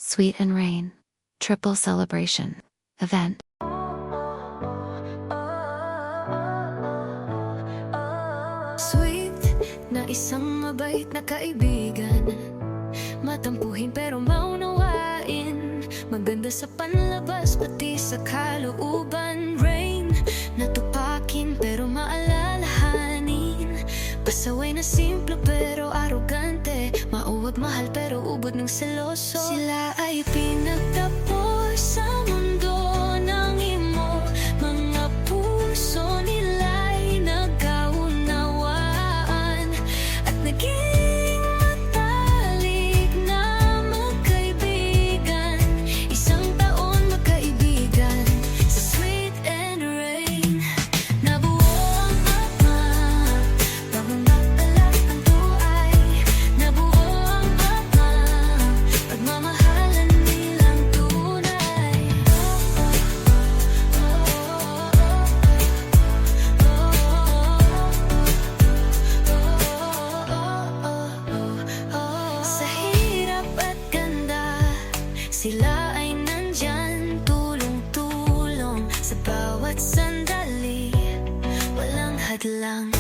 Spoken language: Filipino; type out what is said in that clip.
Sweet and Rain Triple Celebration Event. Sweet na isang mabait na kaibigan, matampuhin pero maunawain, maganda sa panlabas pati sa kalooban. Rain na tupakin pero maalalahanin, pasaway na simple pero arogante, mauwag mahal pero ubod ng seloso. Sila ay pinagtapos sa mundo ng imo, mga puso nila'y nagkaunawaan at naging matalik na magkaibigan. Isang taon magkaibigan sa Sweet and Rain. Nabuo ang ama, pagmamakalat ng buhay. Nabuo ang ama, pagmamahalan nilang tunay. Sa hirap at ganda, sila ay nandyan, tulong-tulong sa bawat sandali, walang hadlang.